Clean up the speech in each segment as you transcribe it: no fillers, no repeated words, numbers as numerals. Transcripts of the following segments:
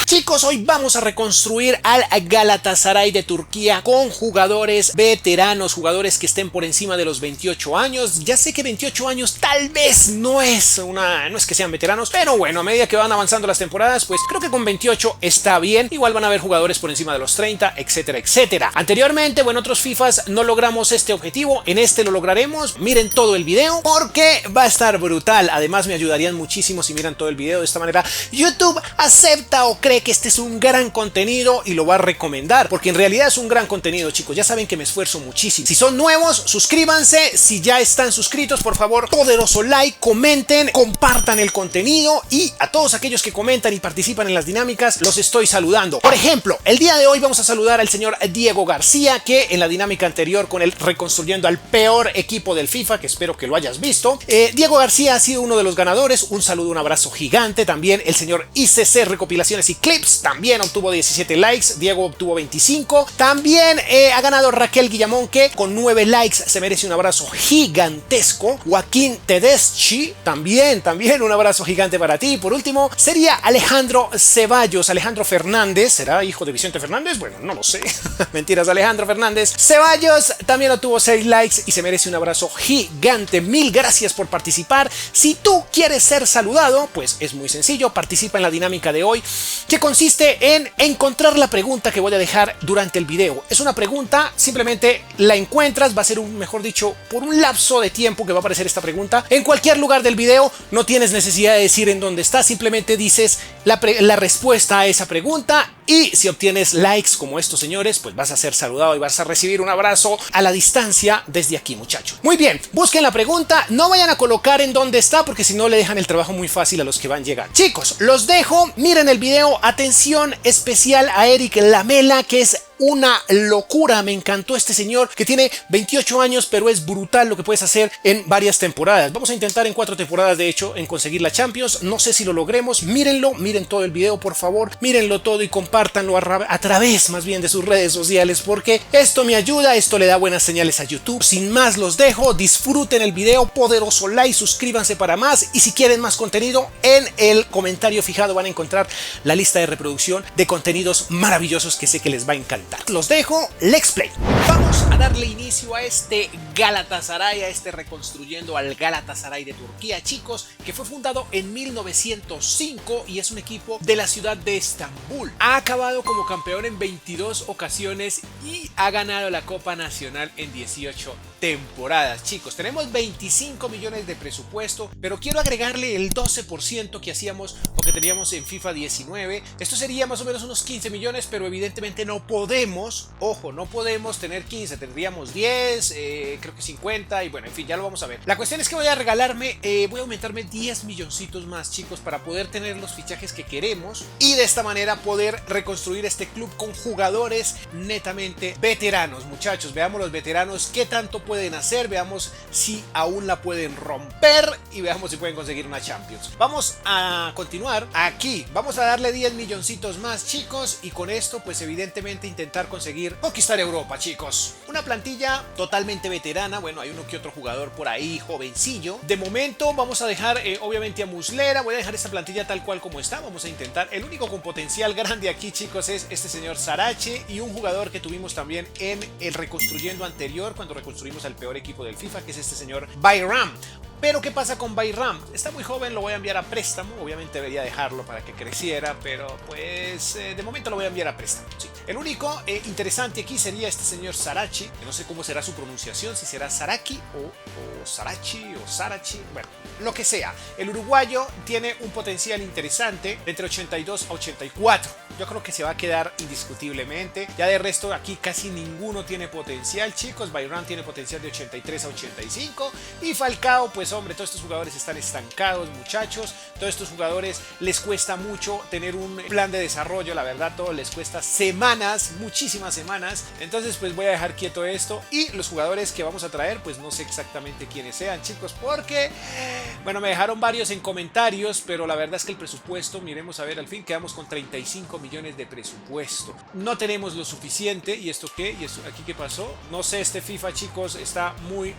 Chicos, hoy vamos a reconstruir al Galatasaray de Turquía con jugadores veteranos, jugadores que estén por encima de los 28 años. Ya sé que 28 años tal vez no es que sean veteranos, pero bueno, a medida que van avanzando las temporadas, pues creo que con 28 está bien. Igual van a haber jugadores por encima de los 30, etcétera, etcétera. Anteriormente, en otros FIFAs no logramos este objetivo, en este lo lograremos. Miren todo el video porque va a estar brutal. Además, me ayudarían muchísimo si miran todo el video. De esta manera, YouTube acepta o cree que este es un gran contenido y lo va a recomendar, porque en realidad es un gran contenido, chicos. Ya saben que me esfuerzo muchísimo. Si son nuevos, suscríbanse. Si ya están suscritos, por favor, poderoso like, comenten, compartan el contenido, y a todos aquellos que comentan y participan en las dinámicas, los estoy saludando. Por ejemplo, el día de hoy vamos a saludar al señor Diego García, que en la dinámica anterior con el reconstruyendo al peor equipo del FIFA, que espero que lo hayas visto, Diego García ha sido uno de los ganadores. Un saludo, un abrazo gigante. También el señor ICC Recopilaciones y Clips también obtuvo 17 likes, Diego obtuvo 25. También ha ganado Raquel Guillamón, que con 9 likes se merece un abrazo gigantesco. Joaquín Tedeschi, también un abrazo gigante para ti. Por último, sería Alejandro Ceballos, Alejandro Fernández, ¿será hijo de Vicente Fernández? Bueno, no lo sé. Mentiras, Alejandro Fernández. Ceballos también obtuvo 6 likes y se merece un abrazo gigante. Mil gracias por participar. Si tú quieres ser saludado, pues es muy sencillo, participa en la dinámica de hoy, que consiste en encontrar la pregunta que voy a dejar durante el video. Es una pregunta, simplemente la encuentras, va a ser mejor dicho, por un lapso de tiempo que va a aparecer esta pregunta en cualquier lugar del video. No tienes necesidad de decir en dónde está, simplemente dices la respuesta a esa pregunta, y si obtienes likes como estos señores, pues vas a ser saludado y vas a recibir un abrazo a la distancia desde aquí, muchachos. Muy bien, busquen la pregunta, no vayan a colocar en dónde está, porque si no le dejan el trabajo muy fácil a los que van llegando. Chicos, los dejo, miren el video. Atención especial a Eric Lamela, que es una locura. Me encantó este señor, que tiene 28 años, pero es brutal lo que puedes hacer en varias temporadas. Vamos a intentar en 4 temporadas, de hecho, en conseguir la Champions. No sé si lo logremos. Mírenlo, miren todo el video, por favor. Mírenlo todo y compártanlo a través, más bien, de sus redes sociales, porque esto me ayuda, esto le da buenas señales a YouTube. Sin más, los dejo. Disfruten el video, poderoso like, suscríbanse para más, y si quieren más contenido, en el comentario fijado van a encontrar la lista de reproducción de contenidos maravillosos que sé que les va a encantar. Los dejo, let's play. Vamos a darle inicio a este Galatasaray, a este reconstruyendo al Galatasaray de Turquía, chicos, que fue fundado en 1905 y es un equipo de la ciudad de Estambul. Ha acabado como campeón en 22 ocasiones y ha ganado la Copa Nacional en 18 temporadas. Chicos, tenemos 25 millones de presupuesto, pero quiero agregarle el 12% que hacíamos o que teníamos en FIFA 19. Esto sería más o menos unos 15 millones, pero evidentemente no podemos, ojo, no podemos tener 15, tendríamos 10, creo que 50, y bueno, en fin, ya lo vamos a ver. La cuestión es que voy a aumentarme 10 milloncitos más, chicos, para poder tener los fichajes que queremos y de esta manera poder reconstruir este club con jugadores netamente veteranos. Muchachos, veamos los veteranos qué tanto pueden hacer, veamos si aún la pueden romper y veamos si pueden conseguir una Champions. Vamos a continuar aquí, vamos a darle 10 milloncitos más, chicos, y con esto pues evidentemente intentar conseguir conquistar Europa, chicos. Una plantilla totalmente veterana. Bueno, hay uno que otro jugador por ahí jovencillo. De momento vamos a dejar obviamente a Muslera. Voy a dejar esta plantilla tal cual como está. Vamos a intentar, el único con potencial grande aquí, chicos, es este señor Sarache, y un jugador que tuvimos también en el reconstruyendo anterior, cuando reconstruimos al peor equipo del FIFA, que es este señor Bayram. Pero ¿qué pasa con Bayram? Está muy joven, lo voy a enviar a préstamo. Obviamente debería dejarlo para que creciera, pero pues de momento lo voy a enviar a préstamo. Sí. El único interesante aquí sería este señor Sarachi, que no sé cómo será su pronunciación, si será Saraki o Sarachi o Sarachi, bueno, lo que sea. El uruguayo tiene un potencial interesante entre 82 a 84. Yo creo que se va a quedar indiscutiblemente. Ya de resto aquí casi ninguno tiene potencial, chicos. Bayram tiene potencial de 83 a 85 y Falcao, pues hombre, todos estos jugadores están estancados, muchachos. Todos estos jugadores les cuesta mucho tener un plan de desarrollo, la verdad, todo les cuesta semanas, muchísimas semanas. Entonces pues voy a dejar quieto esto, y los jugadores que vamos a traer pues no sé exactamente quiénes sean, chicos, porque bueno, me dejaron varios en comentarios, pero la verdad es que el presupuesto, miremos a ver, al fin quedamos con 35 millones de presupuesto. No tenemos lo suficiente. ¿Y esto qué? ¿Y esto aquí qué pasó? No sé, este FIFA, chicos, está muy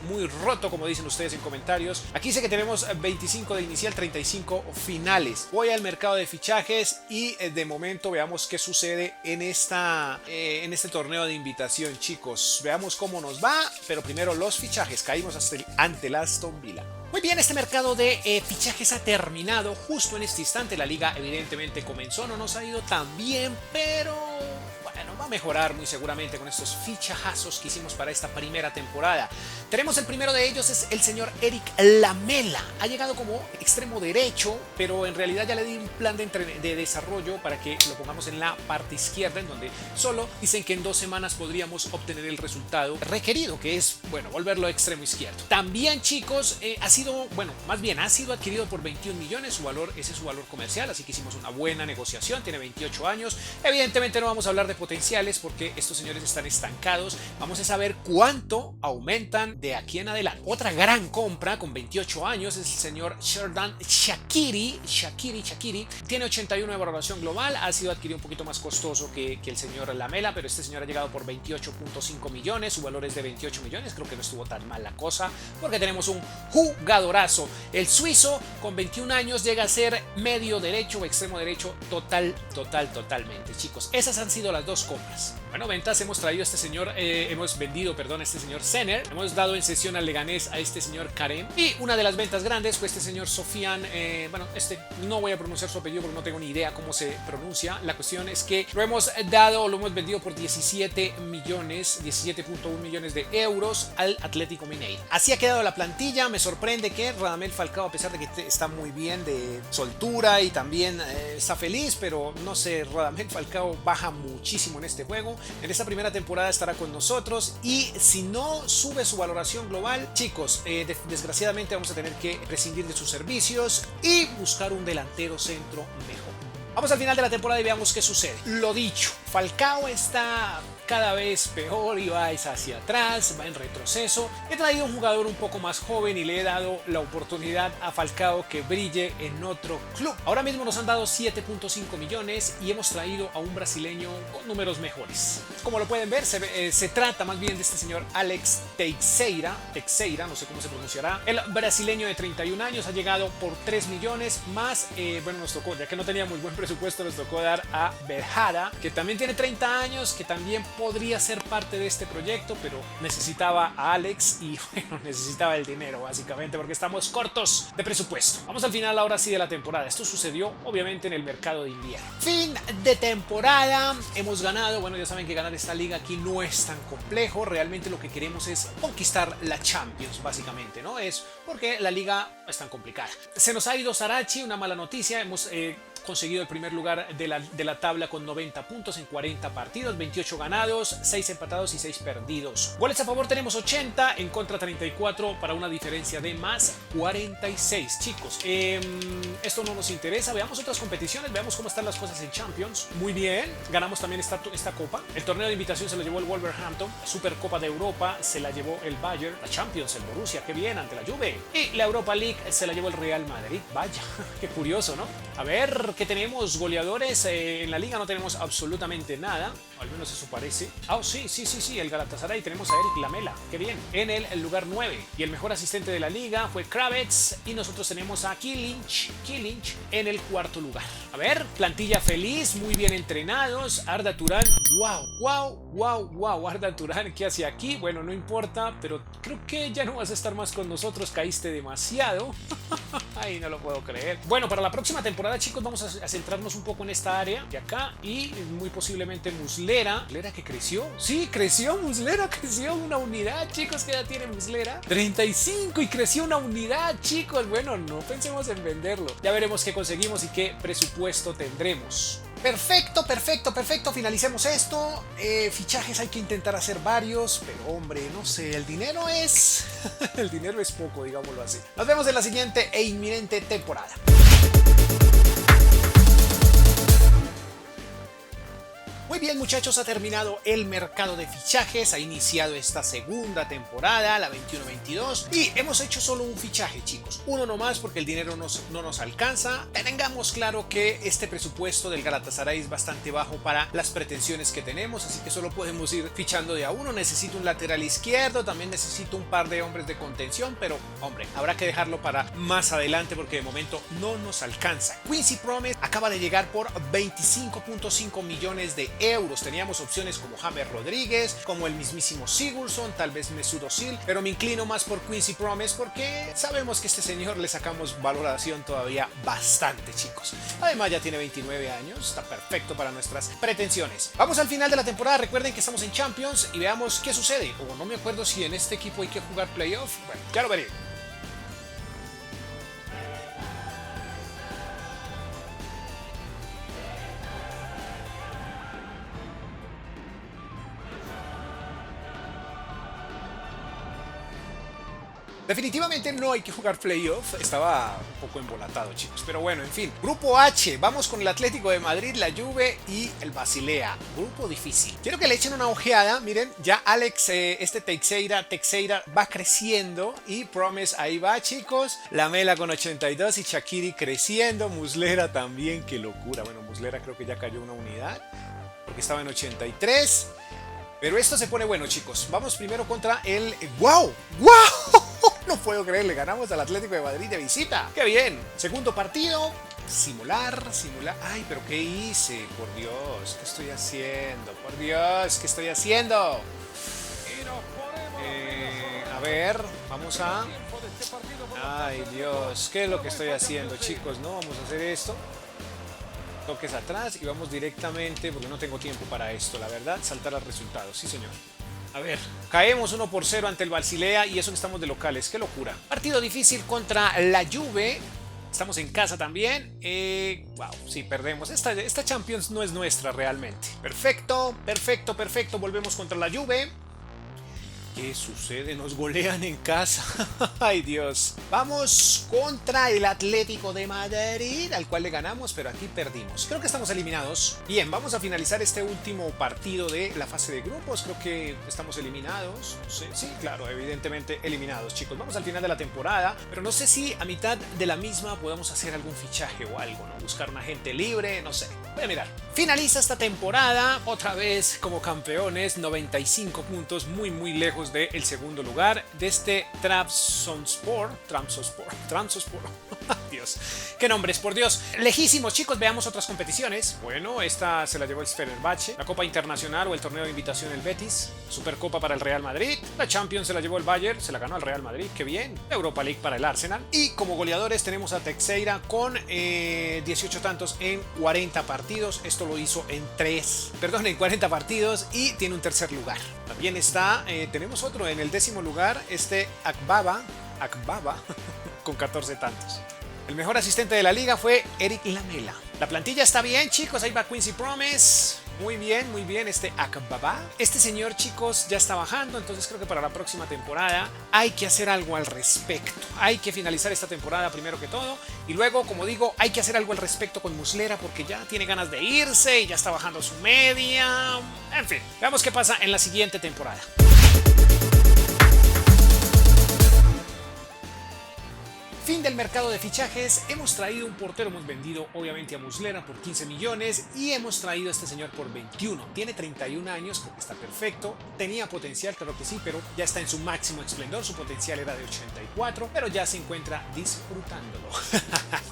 roto, como dicen ustedes en comentarios. Aquí dice que tenemos 25 de inicial, 35 finales. Voy al mercado de fichajes y de momento veamos qué sucede en este torneo de invitación, chicos. Veamos cómo nos va, pero primero los fichajes. Caímos ante el Aston Villa. Muy bien, este mercado de fichajes ha terminado justo en este instante. La liga evidentemente comenzó, no nos ha ido tan bien, pero bueno, va a mejorar muy seguramente con estos fichajazos que hicimos para esta primera temporada. Tenemos el primero de ellos, es el señor Eric Lamela. Ha llegado como extremo derecho, pero en realidad ya le di un plan de desarrollo para que lo pongamos en la parte izquierda, en donde solo dicen que en 2 semanas podríamos obtener el resultado requerido, que es, bueno, volverlo extremo izquierdo. También, chicos, ha sido adquirido por 21 millones, ese es su valor comercial, así que hicimos una buena negociación. Tiene 28 años. Evidentemente no vamos a hablar de potenciales porque estos señores están estancados. Vamos a saber cuánto aumentan de aquí en adelante. Otra gran compra con 28 años es el señor Xherdan Shaqiri. Tiene 81 de valoración global. Ha sido adquirido un poquito más costoso que el señor Lamela, pero este señor ha llegado por 28.5 millones. Su valor es de 28 millones. Creo que no estuvo tan mal la cosa porque tenemos un jugadorazo. El suizo con 21 años llega a ser medio derecho o extremo derecho totalmente, chicos. Esas han sido las dos compras. Bueno, ventas, hemos vendido a este señor Senner. Hemos dado en sesión al Leganés a este señor Karem. Y una de las ventas grandes fue este señor Sofian. No voy a pronunciar su apellido porque no tengo ni idea cómo se pronuncia. La cuestión es que lo hemos vendido por 17.1 millones de euros al Atlético Mineiro. Así ha quedado la plantilla. Me sorprende que Radamel Falcao, a pesar de que está muy bien de soltura y también está feliz, pero no sé, Radamel Falcao baja muchísimo en este juego. En esta primera temporada estará con nosotros y si no sube su valoración global, chicos, desgraciadamente vamos a tener que prescindir de sus servicios y buscar un delantero centro mejor. Vamos al final de la temporada y veamos qué sucede. Lo dicho, Falcao está cada vez peor y va hacia atrás, va en retroceso. He traído un jugador un poco más joven y le he dado la oportunidad a Falcao que brille en otro club. Ahora mismo nos han dado 7.5 millones y hemos traído a un brasileño con números mejores. Como lo pueden ver, se trata más bien de este señor Alex Teixeira, no sé cómo se pronunciará. El brasileño de 31 años ha llegado por 3 millones más, nos tocó, ya que no teníamos buen presupuesto, nos tocó dar a Berjada, que también tiene 30 años, que también podría ser parte de este proyecto, pero necesitaba a Alex y bueno, necesitaba el dinero básicamente porque estamos cortos de presupuesto. Vamos al final ahora sí de la temporada. Esto sucedió obviamente en el mercado de invierno. Fin de temporada, hemos ganado. Bueno, ya saben que ganar esta liga aquí no es tan complejo. Realmente lo que queremos es conquistar la Champions básicamente, ¿no? Es porque la liga es tan complicada. Se nos ha ido Sarachi, una mala noticia. Hemos conseguido el primer lugar de la tabla con 90 puntos en 40 partidos, 28 ganados, 6 empatados y 6 perdidos. Goles a favor tenemos 80, en contra 34 para una diferencia de más 46. Chicos, esto no nos interesa. Veamos otras competiciones, veamos cómo están las cosas en Champions. Muy bien, ganamos también esta copa. El torneo de invitación se lo llevó el Wolverhampton, Supercopa de Europa se la llevó el Bayern, la Champions el Borussia, qué bien, ante la Juve. Y la Europa League se la llevó el Real Madrid. Vaya, qué curioso, ¿no? A ver, ¿qué tenemos? Goleadores en la liga no tenemos absolutamente nada, o al menos eso parece. Sí, el Galatasaray, tenemos a Eric Lamela, qué bien, en el lugar 9. Y el mejor asistente de la liga fue Kravets y nosotros tenemos a Kilinch en el 4º lugar. A ver, plantilla feliz, muy bien entrenados. Arda Turán, wow, Arda Turán, ¿qué hace aquí? Bueno, no importa, pero creo que ya no vas a estar más con nosotros, caíste demasiado. Ay, no lo puedo creer. Bueno, para la próxima temporada, chicos, vamos a centrarnos un poco en esta área de acá y muy posiblemente Muslera. ¿Muslera que creció? Sí, creció Muslera, creció una unidad, chicos. ¿Qué edad tiene Muslera? 35 y creció una unidad, chicos. Bueno, no pensemos en venderlo. Ya veremos qué conseguimos y qué presupuesto tendremos. Perfecto. Finalicemos esto. Fichajes hay que intentar hacer varios, pero hombre, no sé, el dinero es el dinero es poco, digámoslo así. Nos vemos en la siguiente e inminente temporada. Muy Muy bien, muchachos, ha terminado el mercado de fichajes, ha iniciado esta segunda temporada, la 21-22, y hemos hecho solo un fichaje, chicos, uno nomás porque el dinero no nos alcanza. Tengamos claro que este presupuesto del Galatasaray es bastante bajo para las pretensiones que tenemos, así que solo podemos ir fichando de a uno. Necesito un lateral izquierdo, también necesito un par de hombres de contención, pero hombre, habrá que dejarlo para más adelante porque de momento no nos alcanza. Quincy Promes acaba de llegar por 25.5 millones de euros. Teníamos opciones como James Rodríguez, como el mismísimo Sigurdsson, tal vez Mesut Özil, pero me inclino más por Quincy Promes porque sabemos que a este señor le sacamos valoración todavía bastante, chicos. Además ya tiene 29 años, está perfecto para nuestras pretensiones. Vamos al final de la temporada, recuerden que estamos en Champions y veamos qué sucede. O no me acuerdo si en este equipo hay que jugar playoff. Bueno, ya lo veré. Definitivamente no hay que jugar playoff, estaba un poco embolatado, chicos, pero bueno, en fin. Grupo H, vamos con el Atlético de Madrid, la Juve y el Basilea. Grupo difícil. Quiero que le echen una ojeada, miren, ya Alex, Teixeira va creciendo y Promes ahí va, chicos. Lamela con 82 y Shaqiri creciendo, Muslera también, qué locura. Bueno, Muslera creo que ya cayó una unidad porque estaba en 83. Pero esto se pone bueno, chicos. Vamos primero contra el... ¡Wow! ¡Wow! No puedo creer, le ganamos al Atlético de Madrid de visita. ¡Qué bien! Segundo partido. Simular. Ay, pero ¿qué hice? Por Dios, ¿qué estoy haciendo? Por Dios, ¿qué estoy haciendo? A ver, vamos a... Ay, Dios, ¿qué es lo que estoy haciendo, chicos? No, vamos a hacer esto. Toques atrás y vamos directamente, porque no tengo tiempo para esto, la verdad, saltar al resultado. Sí, señor. A ver, caemos 1-0 ante el Basilea y eso que estamos de locales. ¡Qué locura! Partido difícil contra la Juve. Estamos en casa también. Wow, sí, perdemos. Esta Champions no es nuestra realmente. Perfecto. Volvemos contra la Juve. ¿Qué sucede? Nos golean en casa. Ay, Dios. Vamos contra el Atlético de Madrid, al cual le ganamos, pero aquí perdimos. Creo que estamos eliminados. Bien, vamos a finalizar este último partido de la fase de grupos. Creo que estamos eliminados. Sí, claro, evidentemente eliminados, chicos. Vamos al final de la temporada, pero no sé si a mitad de la misma podemos hacer algún fichaje o algo, ¿no? Buscar un agente libre, no sé. Voy a mirar. Finaliza esta temporada, otra vez como campeones, 95 puntos, muy lejos del segundo lugar de este Trabzonspor. Dios, qué nombres, por Dios. Lejísimos, chicos, veamos otras competiciones. Bueno, esta se la llevó el Fenerbahce, la Copa Internacional o el Torneo de Invitación el Betis, Supercopa para el Real Madrid, la Champions se la llevó el Bayern, se la ganó al Real Madrid, qué bien, la Europa League para el Arsenal, y como goleadores tenemos a Teixeira con 18 tantos en 40 partidos, esto lo hizo en 40 partidos y tiene un tercer lugar. También está, tenemos otro en el 10º lugar, Akbaba con 14 tantos. El mejor asistente de la liga fue Eric Lamela. La plantilla está bien, chicos. Ahí va Quincy Promes. Muy bien, este Akbaba. Este señor, chicos, ya está bajando, entonces creo que para la próxima temporada hay que hacer algo al respecto. Hay que finalizar esta temporada primero que todo. Y luego, como digo, hay que hacer algo al respecto con Muslera porque ya tiene ganas de irse y ya está bajando su media. En fin, veamos qué pasa en la siguiente temporada. Fin del mercado de fichajes, hemos traído un portero, hemos vendido obviamente a Muslera por 15 millones y hemos traído a este señor por 21. Tiene 31 años, creo que está perfecto, tenía potencial, claro que sí, pero ya está en su máximo esplendor, su potencial era de 84, pero ya se encuentra disfrutándolo.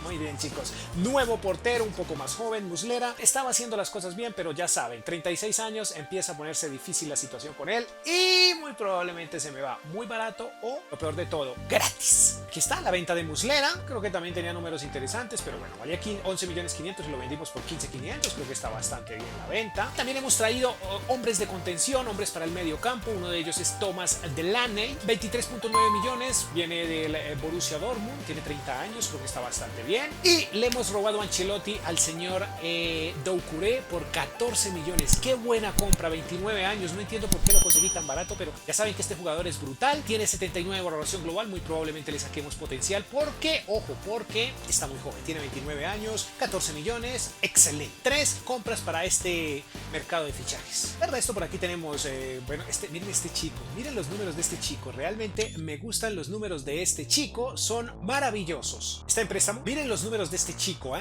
Muy bien, chicos, nuevo portero, un poco más joven, Muslera, estaba haciendo las cosas bien, pero ya saben, 36 años, empieza a ponerse difícil la situación con él y muy probablemente se me va muy barato o, lo peor de todo, gratis. Aquí está la venta de Muslera, creo que también tenía números interesantes, pero bueno, valía 11.500.000 y lo vendimos por 15.500, creo que está bastante bien la venta. También hemos traído hombres de contención, hombres para el medio campo, uno de ellos es Thomas Delaney, 23.9 millones, viene del Borussia Dortmund, tiene 30 años, creo que está bastante bien. Y le hemos robado a Ancelotti al señor Doucouré por 14 millones, qué buena compra, 29 años, no entiendo por qué lo conseguí tan barato, pero ya saben que este jugador es brutal, tiene 79 de valoración global, muy probablemente le saquemos potencial porque, ojo, porque está muy joven, tiene 29 años, 14 millones, excelente. 3 compras para este mercado de fichajes. El resto por aquí tenemos, bueno, miren este chico, miren los números de este chico, realmente me gustan los números de este chico, son maravillosos. Está en préstamo, miren los números de este chico,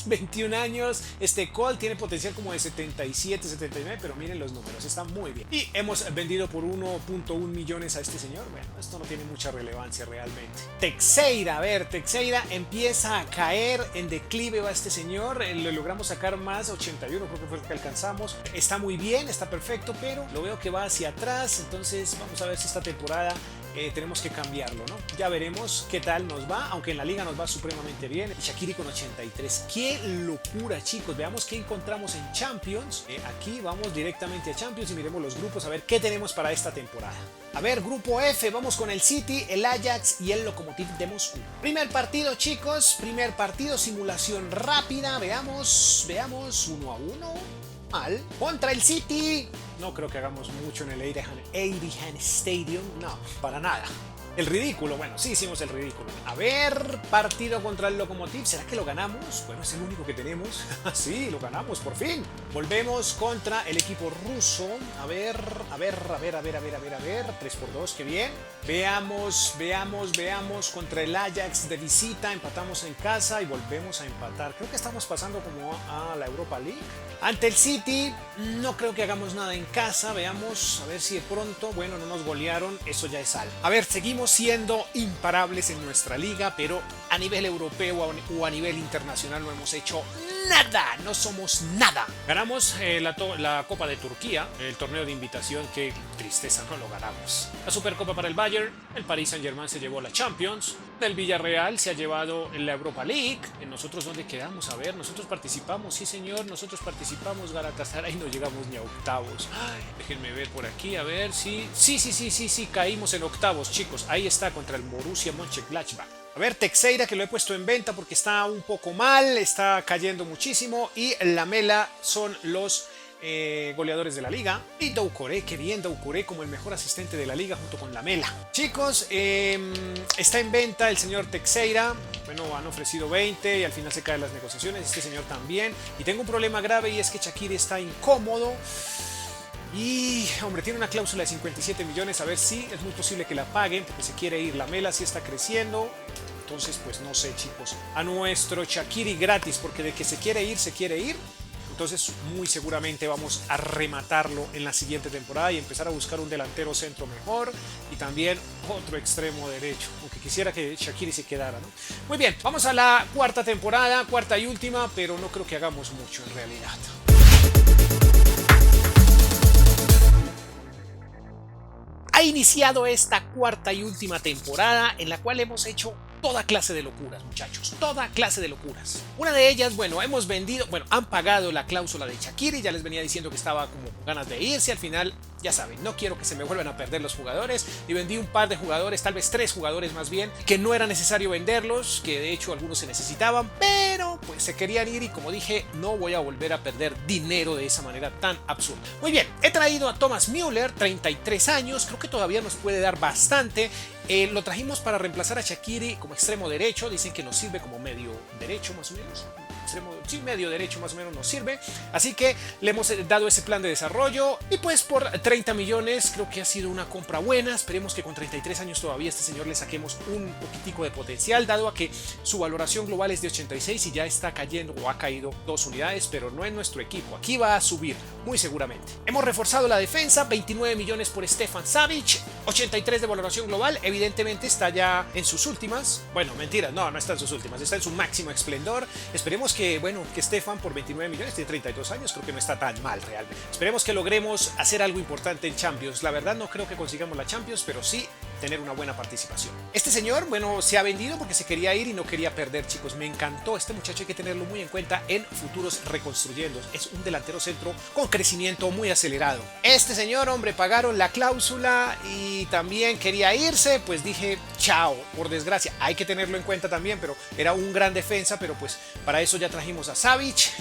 21 años, este Cole tiene potencial como de 77, 79, pero miren los números, está muy bien. Y hemos vendido por 1.1 millones a este señor. Bueno, esto no tiene mucha relevancia realmente. Teixeira, a ver, Teixeira empieza a caer en declive, va este señor, lo logramos sacar más, 81 creo que fue el que alcanzamos. Está muy bien, está perfecto, pero lo veo que va hacia atrás, entonces vamos a ver si esta temporada tenemos que cambiarlo, ¿no? Ya veremos qué tal nos va, aunque en la liga nos va supremamente bien. Shaqiri con 83. ¡Qué locura, chicos! Veamos qué encontramos en Champions. Aquí vamos directamente a Champions y miremos los grupos a ver qué tenemos para esta temporada. A ver, grupo F, vamos con el City, el Ajax y el Lokomotiv de Moscú. Primer partido, chicos, primer partido, simulación rápida. Veamos 1-1. Mal. Contra el City. No creo que hagamos mucho en el Etihad Stadium. No, para nada. El ridículo, bueno, sí hicimos el ridículo. A ver, partido contra el Lokomotiv. ¿Será que lo ganamos? Bueno, es el único que tenemos. Sí, lo ganamos, por fin. Volvemos contra el equipo ruso. A ver. 3-2, qué bien. Veamos. Contra el Ajax de visita. Empatamos en casa y volvemos a empatar. Creo que estamos pasando como a la Europa League. Ante el City, no creo que hagamos nada en casa. Veamos, a ver si de pronto, bueno, no nos golearon. Eso ya es algo. A ver, seguimos siendo imparables en nuestra liga, pero a nivel europeo o a nivel internacional no hemos hecho nada, no somos nada. Ganamos la Copa de Turquía, el torneo de invitación, qué tristeza, no lo ganamos. La Supercopa para el Bayern, el Paris Saint-Germain se llevó la Champions, del Villarreal se ha llevado la Europa League. ¿Nosotros dónde quedamos? A ver, nosotros participamos, sí señor, nosotros participamos, Galatasaray, no llegamos ni a octavos. Ay, déjenme ver por aquí, a ver, sí, caímos en octavos, chicos. Ahí está, contra el Borussia Mönchengladbach. A ver, Teixeira, que lo he puesto en venta porque está un poco mal, está cayendo muchísimo. Y Lamela son los goleadores de la liga. Y Doucouré, qué bien, Doucouré como el mejor asistente de la liga junto con Lamela. Chicos, está en venta el señor Teixeira. Bueno, han ofrecido 20 y al final se caen las negociaciones. Este señor también. Y tengo un problema grave y es que Shaqiri está incómodo. Y, hombre, tiene una cláusula de 57 millones. A ver si es muy posible que la paguen porque se quiere ir. Lamela sí está creciendo. Entonces, pues no sé, chicos. A nuestro Shaqiri gratis, porque de que se quiere ir, se quiere ir. Entonces, muy seguramente vamos a rematarlo en la siguiente temporada y empezar a buscar un delantero centro mejor y también otro extremo derecho. Aunque quisiera que Shaqiri se quedara, ¿no? Muy bien, vamos a la cuarta temporada, cuarta y última, pero no creo que hagamos mucho en realidad. Ha iniciado esta cuarta y última temporada en la cual hemos hecho toda clase de locuras, muchachos, toda clase de locuras. Una de ellas, bueno, han pagado la cláusula de Shaqiri, ya les venía diciendo que estaba como con ganas de irse, al final, ya saben, no quiero que se me vuelvan a perder los jugadores, y vendí un par de jugadores, tal vez 3 jugadores más bien, que no era necesario venderlos, que de hecho algunos se necesitaban, pero pues se querían ir y como dije, no voy a volver a perder dinero de esa manera tan absurda. Muy bien, he traído a Thomas Müller, 33 años, creo que todavía nos puede dar bastante. Lo trajimos para reemplazar a Shaqiri como extremo derecho, dicen que nos sirve como medio derecho más o menos. Medio derecho más o menos nos sirve, así que le hemos dado ese plan de desarrollo y pues por 30 millones creo que ha sido una compra buena. Esperemos que con 33 años todavía a este señor le saquemos un poquitico de potencial, dado a que su valoración global es de 86 y ya está cayendo o ha caído 2 unidades, pero no en nuestro equipo, aquí va a subir muy seguramente. Hemos reforzado la defensa, 29 millones por Stefan Savic, 83 de valoración global, evidentemente está ya en sus últimas, bueno, mentira, no está en sus últimas, está en su máximo esplendor. Esperemos que Stefan por 29 millones, tiene 32 años, creo que no está tan mal realmente. Esperemos que logremos hacer algo importante en Champions. La verdad no creo que consigamos la Champions, pero sí tener una buena participación. Este señor, bueno, se ha vendido porque se quería ir y no quería perder, chicos. Me encantó este muchacho, hay que tenerlo muy en cuenta en futuros reconstruyendo. Es un delantero centro con crecimiento muy acelerado. Este señor, hombre, pagaron la cláusula y también quería irse, pues dije, chao, por desgracia. Hay que tenerlo en cuenta también, pero era un gran defensa, pero pues para eso ya trajimos a Savic,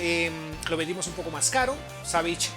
lo vendimos un poco más caro. Savic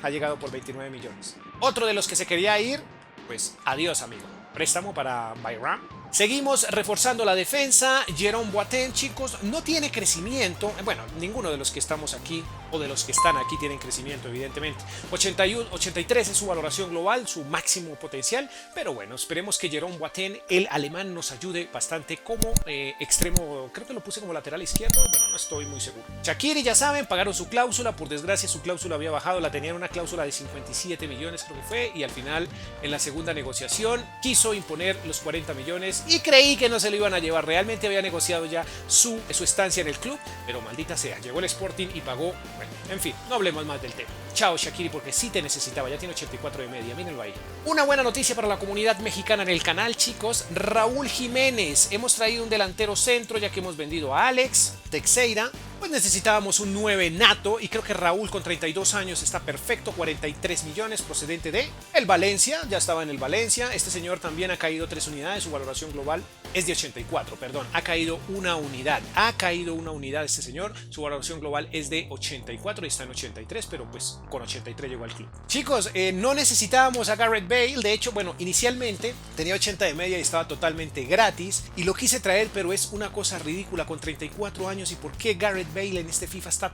ha llegado por 29 millones. Otro de los que se quería ir, pues adiós amigo. Préstamo para Bayram. Seguimos reforzando la defensa. Jerome Boateng, chicos, no tiene crecimiento. Bueno, ninguno de los que estamos aquí o de los que están aquí tienen crecimiento, evidentemente. 81, 83 es su valoración global, su máximo potencial. Pero bueno, esperemos que Jerome Boateng, el alemán, nos ayude bastante como extremo. Creo que lo puse como lateral izquierdo. Bueno, no estoy muy seguro. Shaqiri, ya saben, pagaron su cláusula. Por desgracia, su cláusula había bajado. La tenían una cláusula de 57 millones, creo que fue. Y al final, en la segunda negociación, quiso imponer los 40 millones. Y creí que no se lo iban a llevar. Realmente había negociado ya su estancia en el club, pero maldita sea, llegó el Sporting y pagó. Bueno, en fin, no hablemos más del tema. Chao, Shaqiri, porque sí te necesitaba. Ya tiene 84 de media, mírenlo ahí. Una buena noticia para la comunidad mexicana en el canal, chicos. Raúl Jiménez. Hemos traído un delantero centro, ya que hemos vendido a Alex Teixeira. Pues necesitábamos un 9 nato y creo que Raúl con 32 años está perfecto. 43 millones procedente de el Valencia. Ya estaba en el Valencia. Este señor también ha caído 3 unidades. Su valoración global es de 84, perdón. Ha caído una unidad. Ha caído una unidad este señor. Su valoración global es de 84 y está en 83, pero pues con 83 llegó al club. Chicos, no necesitábamos a Gareth Bale. De hecho, bueno, inicialmente tenía 80 de media y estaba totalmente gratis. Y lo quise traer, pero es una cosa ridícula con 34 años. ¿Y por qué Gareth Bale en este FIFA está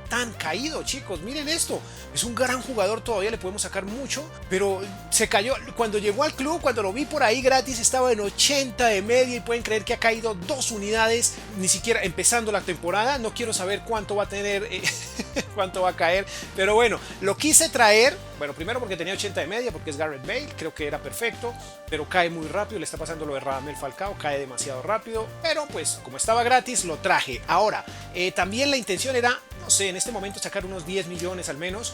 tan caído, chicos? Miren esto, es un gran jugador, todavía le podemos sacar mucho, pero se cayó cuando llegó al club. Cuando lo vi por ahí gratis estaba en 80 de media y pueden creer que ha caído 2 unidades, ni siquiera empezando la temporada. No quiero saber cuánto va a tener, cuánto va a caer, pero bueno, lo quise traer. Bueno, primero porque tenía 80 de media, porque es Gareth Bale, creo que era perfecto, pero cae muy rápido, le está pasando lo de Radamel Falcao, cae demasiado rápido, pero pues como estaba gratis lo traje. Ahora, también la intención era, no sé, en este momento sacar unos 10 millones al menos,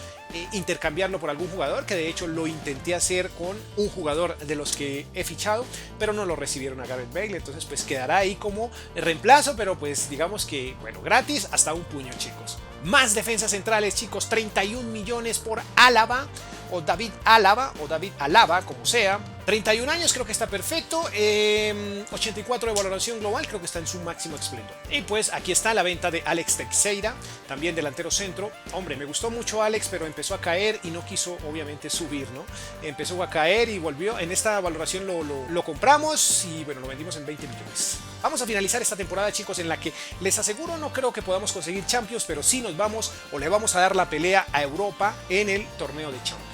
intercambiarlo por algún jugador, que de hecho lo intenté hacer con un jugador de los que he fichado, pero no lo recibieron a Gareth Bale, entonces pues quedará ahí como reemplazo, pero pues digamos que, bueno, gratis hasta un puño, chicos. Más defensas centrales, chicos, 31 millones por Álava, o David Alaba, como sea. 31 años, creo que está perfecto. 84 de valoración global, creo que está en su máximo esplendor. Y pues aquí está la venta de Alex Teixeira, también delantero centro. Hombre, me gustó mucho Alex, pero empezó a caer y no quiso obviamente subir, ¿no? Empezó a caer y volvió. En esta valoración lo compramos y bueno, lo vendimos en 20 millones. Vamos a finalizar esta temporada, chicos, en la que les aseguro no creo que podamos conseguir Champions, pero sí nos vamos o le vamos a dar la pelea a Europa en el torneo de Champions.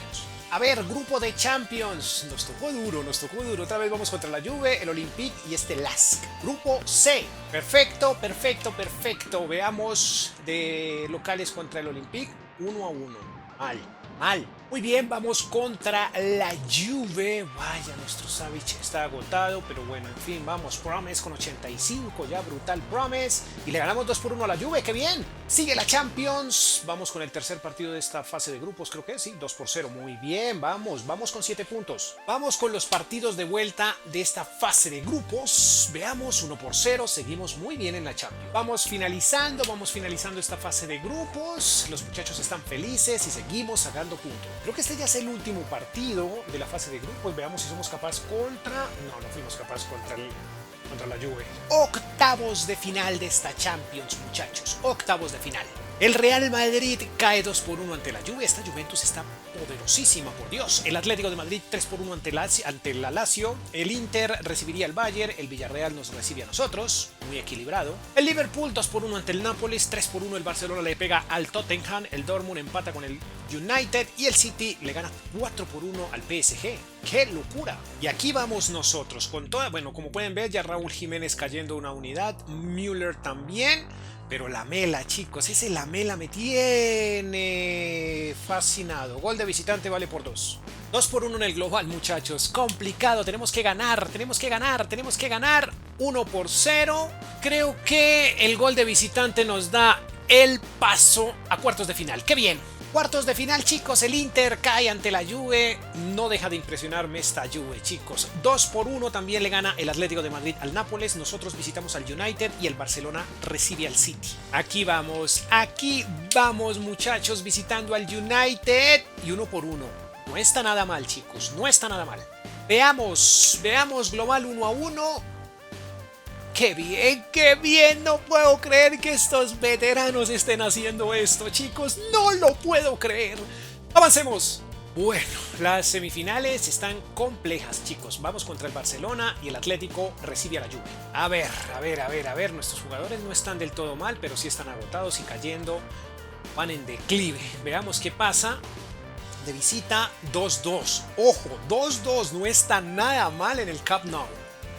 A ver, grupo de Champions, nos tocó duro, otra vez vamos contra la Juve, el Olympique y este LASK. Grupo C, perfecto, veamos de locales contra el Olympique, 1-1, mal. Muy bien, vamos contra la Juve. Vaya, nuestro Savic está agotado, pero bueno, en fin, vamos. Promes con 85, ya brutal Promes. Y le ganamos 2-1 a la Juve, ¡qué bien! Sigue la Champions. Vamos con el tercer partido de esta fase de grupos, creo que sí, 2-0. Muy bien, vamos con 7 puntos. Vamos con los partidos de vuelta de esta fase de grupos. Veamos, 1-0, seguimos muy bien en la Champions. Vamos finalizando esta fase de grupos. Los muchachos están felices y seguimos sacando puntos. Creo que este ya es el último partido de la fase de grupos. Veamos si somos capaces contra... No fuimos capaces contra la Juve. Octavos de final de esta Champions, muchachos. Octavos de final. El Real Madrid cae 2-1 ante la Juve. Esta Juventus está poderosísima, por Dios. El Atlético de Madrid 3-1 ante la Lazio. El Inter recibiría al Bayern. El Villarreal nos recibe a nosotros. Muy equilibrado. El Liverpool 2-1 ante el Nápoles. 3-1 el Barcelona le pega al Tottenham. El Dortmund empata con el United. Y el City le gana 4-1 al PSG. ¡Qué locura! Y aquí vamos nosotros con toda... Bueno, como pueden ver, ya Raúl Jiménez cayendo una unidad. Müller también. Pero Lamela, chicos, ese Lamela me tiene fascinado. Gol de visitante vale por 2. 2-1 en el global, muchachos. Complicado, tenemos que ganar. 1-0. Creo que el gol de visitante nos da el paso a cuartos de final. ¡Qué bien! Cuartos de final, chicos, el Inter cae ante la Juve. No deja de impresionarme esta Juve, chicos. 2-1 también le gana el Atlético de Madrid al Nápoles. Nosotros visitamos al United y el Barcelona recibe al City. Aquí vamos, muchachos, visitando al United. Y 1-1. No está nada mal, chicos, no está nada mal. Veamos, global 1-1. ¡Qué bien! No puedo creer que estos veteranos estén haciendo esto, chicos. ¡No lo puedo creer! ¡Avancemos! Bueno, las semifinales están complejas, chicos. Vamos contra el Barcelona y el Atlético recibe a la Juve. A ver, nuestros jugadores no están del todo mal, pero sí están agotados y cayendo. Van en declive. Veamos qué pasa. De visita 2-2. Ojo, 2-2 no está nada mal en el Camp Nou.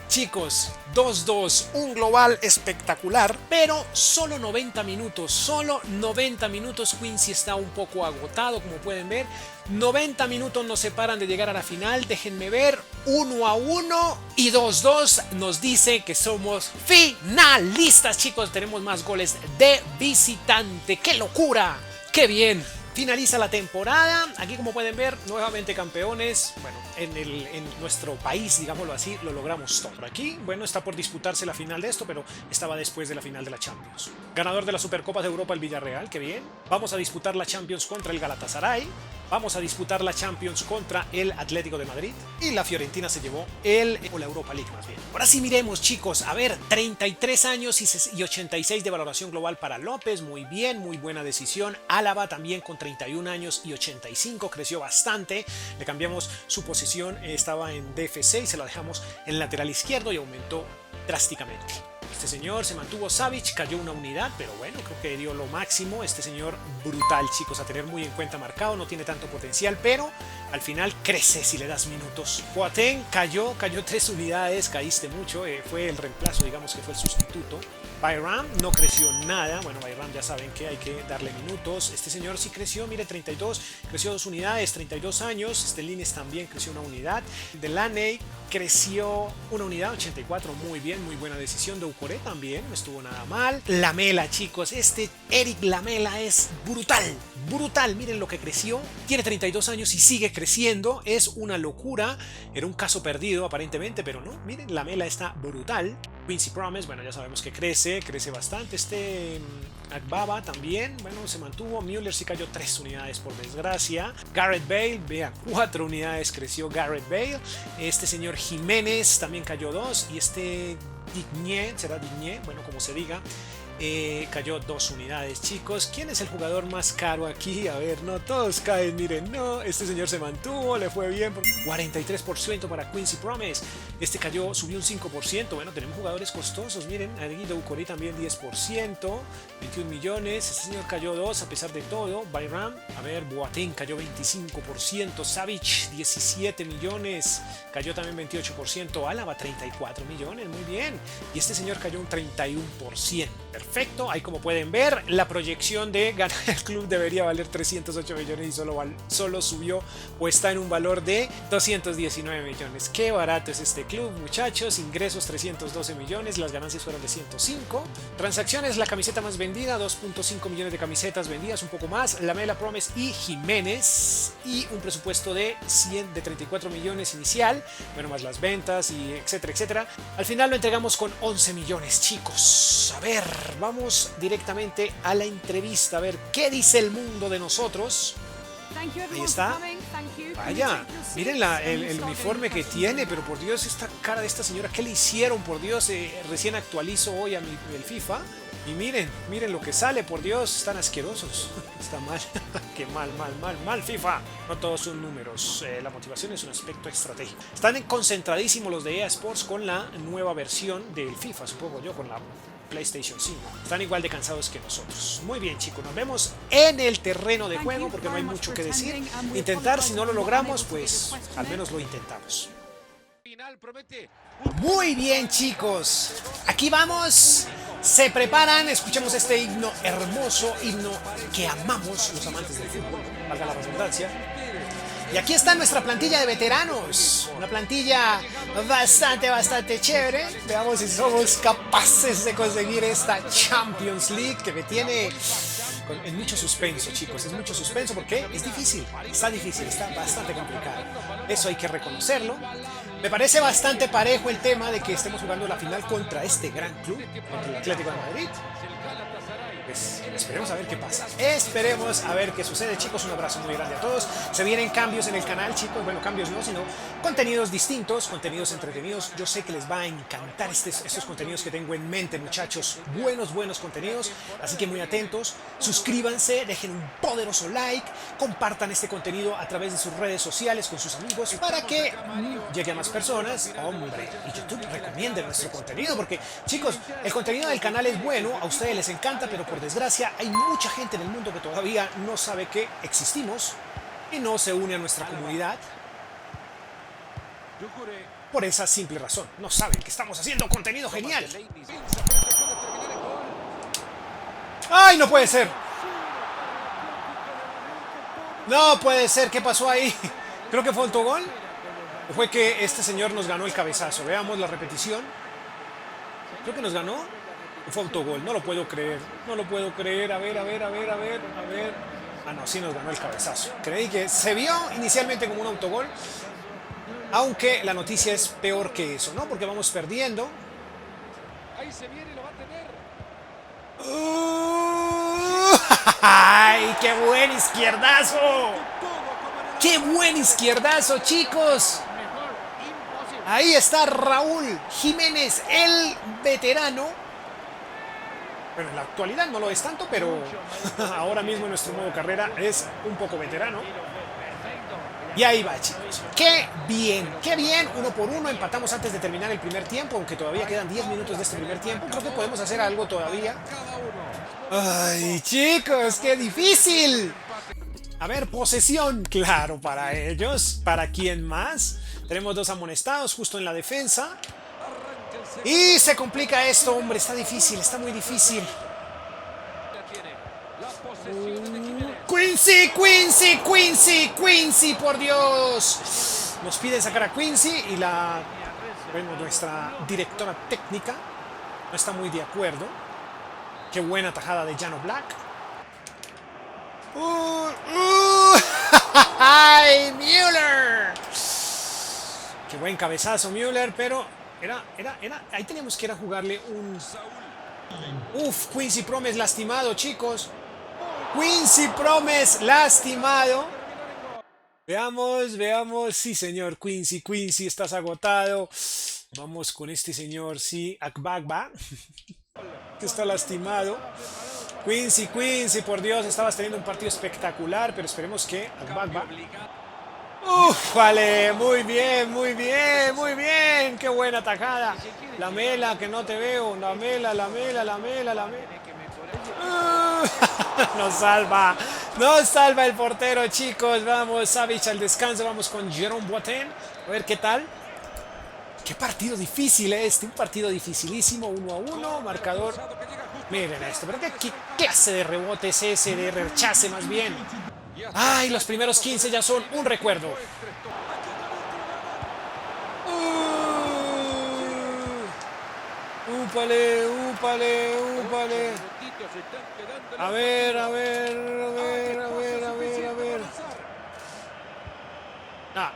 Chicos, 2-2, un global espectacular, pero solo 90 minutos, solo 90 minutos. Quincy está un poco agotado, como pueden ver. 90 minutos nos separan de llegar a la final. Déjenme ver, 1-1 y 2-2 nos dice que somos finalistas, chicos. Tenemos más goles de visitante. ¡Qué locura! ¡Qué bien! Finaliza la temporada, aquí como pueden ver, nuevamente campeones. Bueno, en nuestro país, digámoslo así, lo logramos todo. Por aquí, bueno, está por disputarse la final de esto, pero estaba después de la final de la Champions. Ganador de la Supercopa de Europa, el Villarreal, qué bien. Vamos a disputar la Champions contra el Galatasaray. Vamos a disputar la Champions contra el Atlético de Madrid. Y la Fiorentina se llevó la Europa League más bien. Ahora sí miremos, chicos, a ver, 33 años y 86 de valoración global para López, muy bien, muy buena decisión. Álava también con 31 años y 85, creció bastante. Le cambiamos su posición, estaba en DF6, se la dejamos en lateral izquierdo y aumentó drásticamente. Este señor se mantuvo. Savic cayó una unidad, pero bueno, creo que dio lo máximo. Este señor brutal, chicos, a tener muy en cuenta. Marcado, no tiene tanto potencial, pero al final crece si le das minutos. Boateng cayó 3 unidades, caíste mucho, fue el reemplazo, digamos que fue el sustituto. Bayram no creció nada. Bueno, Bayram ya saben que hay que darle minutos. Este señor sí creció, mire, 32, creció 2 unidades, 32 años. Stellines también creció una unidad. Delaney creció una unidad, 84, muy bien, muy buena decisión. Doucouré también, no estuvo nada mal. Lamela, chicos, este Eric Lamela es brutal, brutal. Miren lo que creció, tiene 32 años y sigue creciendo, es una locura. Era un caso perdido aparentemente, pero no, miren, Lamela está brutal. Quincy Promes, bueno, ya sabemos que crece bastante. Agbaba también, bueno, se mantuvo. Müller sí cayó 3 unidades por desgracia. Gareth Bale, vean, 4 unidades creció Gareth Bale. Este señor Jiménez también cayó 2. Y este Digne, será Digne, bueno, como se diga, cayó 2 unidades, chicos. ¿Quién es el jugador más caro aquí? A ver, no todos caen, miren, no, este señor se mantuvo, le fue bien, 43% para Quincy Promes. Este cayó, subió un 5%. Bueno, tenemos jugadores costosos, miren, Doucouré también 10%, 21 millones. Este señor cayó 2 a pesar de todo. Bayram, a ver, Boateng cayó 25%, Savic 17 millones, cayó también 28%, Álava 34 millones, muy bien. Y este señor cayó un 31%. Perfecto, ahí como pueden ver, la proyección de ganar el club debería valer 308 millones y solo subió o está en un valor de 219 millones. Qué barato es este club, muchachos. Ingresos 312 millones, las ganancias fueron de 105. Transacciones, la camiseta más vendida, 2.5 millones de camisetas vendidas, un poco más. Lamela, Promes y Jiménez. Y un presupuesto de 34 millones inicial, bueno, más las ventas y etcétera, etcétera. Al final lo entregamos con 11 millones, chicos. A ver, vamos directamente a la entrevista, a ver qué dice el mundo de nosotros. Ahí está. Vaya, miren el uniforme que tiene, pero por Dios, esta cara de esta señora, ¿qué le hicieron? Por Dios, recién actualizo hoy el FIFA y miren lo que sale, por Dios, están asquerosos. Está mal, que mal FIFA. No todos son números, la motivación es un aspecto estratégico. Están concentradísimos los de EA Sports con la nueva versión del FIFA, supongo yo, con la PlayStation 5. Están igual de cansados que nosotros. Muy bien, chicos, nos vemos en el terreno de juego porque no hay mucho que decir. Intentar, si no lo logramos, pues al menos lo intentamos. Muy bien, chicos, aquí vamos. Se preparan, escuchemos este himno hermoso, himno que amamos los amantes del fútbol, valga la redundancia. Y aquí está nuestra plantilla de veteranos, una plantilla bastante chévere. Veamos si somos capaces de conseguir esta Champions League que me tiene en mucho suspenso, chicos. Es mucho suspenso porque es difícil, está bastante complicado. Eso hay que reconocerlo. Me parece bastante parejo el tema de que estemos jugando la final contra este gran club, contra el Atlético de Madrid. Pues esperemos a ver qué pasa. Esperemos a ver qué sucede, chicos. Un abrazo muy grande a todos. Se vienen cambios en el canal, chicos. Bueno, cambios no, sino contenidos distintos, contenidos entretenidos. Yo sé que les va a encantar estos contenidos que tengo en mente, muchachos. Buenos contenidos. Así que muy atentos. Suscríbanse, dejen un poderoso like, compartan este contenido a través de sus redes sociales con sus amigos para que llegue a más personas. Hombre, y YouTube recomiende nuestro contenido porque, chicos, el contenido del canal es bueno, a ustedes les encanta, pero por desgracia hay mucha gente en el mundo que todavía no sabe que existimos y no se une a nuestra comunidad por esa simple razón. No saben que estamos haciendo contenido genial. ¡Ay, no puede ser! No puede ser, ¿qué pasó ahí? Creo que fue autogol. ¿O fue que este señor nos ganó el cabezazo? Veamos la repetición. Creo que nos ganó. ¿O fue autogol? No lo puedo creer. No lo puedo creer. A ver. Ah, no, sí nos ganó el cabezazo. Creí que se vio inicialmente como un autogol. Aunque la noticia es peor que eso, ¿no? Porque vamos perdiendo. Ahí se viene y lo va a tener. ¡Ay, qué buen izquierdazo! ¡Qué buen izquierdazo, chicos! Ahí está Raúl Jiménez, el veterano. Bueno, en la actualidad no lo es tanto, pero ahora mismo en nuestro modo carrera es un poco veterano. Y ahí va, chicos. ¡Qué bien! ¡Qué bien! 1-1, empatamos antes de terminar el primer tiempo, aunque todavía quedan 10 minutos de este primer tiempo. Creo que podemos hacer algo todavía. ¡Ay, chicos! ¡Qué difícil! A ver, posesión, claro, para ellos. ¿Para quién más? Tenemos 2 amonestados justo en la defensa. Y se complica esto, hombre, está difícil, está muy difícil. Quincy, por Dios. Nos piden sacar a Quincy y nuestra directora técnica no está muy de acuerdo. Qué buena tajada de Jan Oblak. ¡Ay, Müller! Qué buen cabezazo, Müller, pero ahí teníamos que ir a jugarle un... Quincy Promes lastimado, chicos. Quincy Promes lastimado. Veamos. Sí, señor, Quincy, estás agotado. Vamos con este señor, sí, Akbagba, que está lastimado. Quincy, por Dios, estabas teniendo un partido espectacular, pero esperemos que Akbagba... Vale, muy bien, qué buena tajada. La Mela, que no te veo, la Mela. Nos salva el portero, chicos. Vamos, Savic al descanso, vamos con Jerome Boateng. A ver qué tal. Qué partido difícil un partido dificilísimo, 1-1, marcador. Miren esto, pero qué clase de rebote es ese, de rechace más bien. Ay, los primeros 15 ya son un recuerdo. Úpale. A ver. No.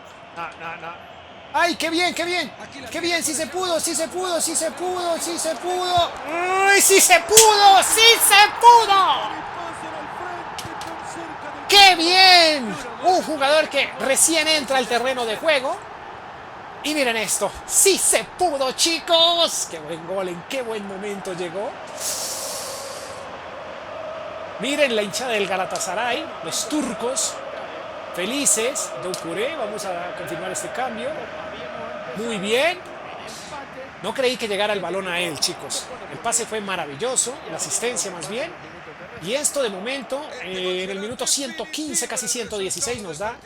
¡Ay, qué bien! ¡Sí se pudo! ¡Uy, sí se pudo! ¡Qué bien! Un jugador que recién entra al terreno de juego. Y miren esto. ¡Sí se pudo, chicos! ¡Qué buen gol! ¿En qué buen momento llegó? Miren la hinchada del Galatasaray. Los turcos. Felices. Doucouré. Vamos a confirmar este cambio. Muy bien. No creí que llegara el balón a él, chicos. El pase fue maravilloso. La asistencia más bien. Y esto de momento, en el minuto 115, casi 116, nos da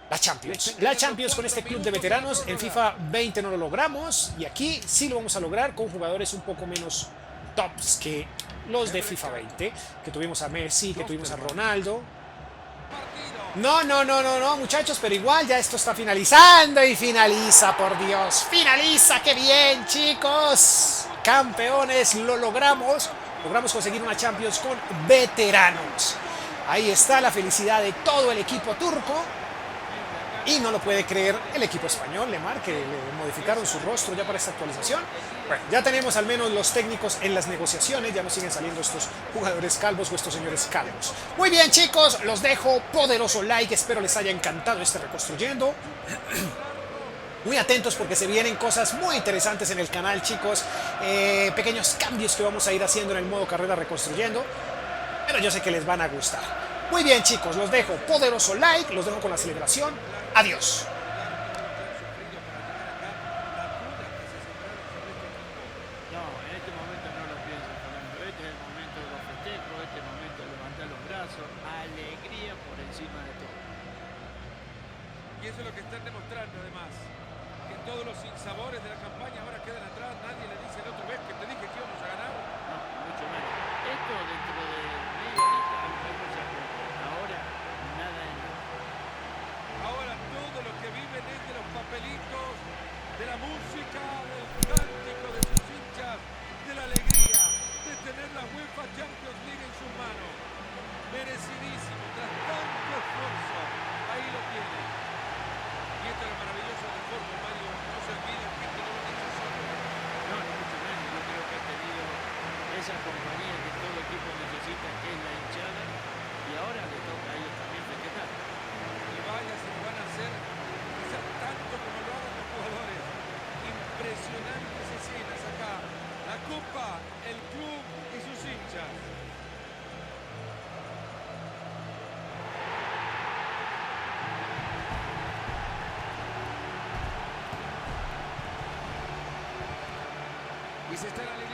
la Champions. La Champions con este club de veteranos. En FIFA 20 no lo logramos. Y aquí sí lo vamos a lograr con jugadores un poco menos tops que los de FIFA 20. Que tuvimos a Messi, que tuvimos a Ronaldo. No, muchachos, pero igual ya esto está finalizando y finaliza, por Dios. Finaliza, qué bien, chicos. Campeones, lo logramos. Logramos conseguir una Champions con veteranos. Ahí está la felicidad de todo el equipo turco. Y no lo puede creer el equipo español, Lemar, que le modificaron su rostro ya para esta actualización. Bueno, ya tenemos al menos los técnicos en las negociaciones, ya no siguen saliendo estos jugadores calvos o estos señores calvos. Muy bien, chicos, los dejo. Poderoso like, espero les haya encantado este Reconstruyendo. Muy atentos porque se vienen cosas muy interesantes en el canal, chicos. Pequeños cambios que vamos a ir haciendo en el modo carrera Reconstruyendo. Pero yo sé que les van a gustar. Muy bien, chicos, los dejo. Poderoso like, los dejo con la celebración. Adiós. No, en este momento no lo pienso, Fernando. Este es el momento de los festejos, este es el momento de levantar los brazos, alegría por encima de todo. Y eso es lo que están demostrando además, que todos los sinsabores de la campaña ahora quedan atrás, nadie le dice el otro vez que te dije que íbamos a ganar. No, mucho menos. Esto dentro de media horita a lo mejor se ajusta. Ahora, nada de nada. Ahora todo lo que viven es de los papelitos, de la música, del cántico de sus hinchas, de la alegría de tener la UEFA Champions League en sus manos. Merecidísimo, tras tanto esfuerzo. Ahí lo tienen. Y esto es lo maravilloso del fútbol, Mario. No se olviden que esto no lo han hecho solo. No, ni mucho menos. Yo creo que ha tenido esa compañía que todo equipo necesita, que es la hinchada, y ahora le toca a ellos también festejar. Y vaya si lo van a hacer, quizás tanto como lo hagan los jugadores. Impresionantes escenas acá. La Copa, el club y sus hinchas. Y se están alineando.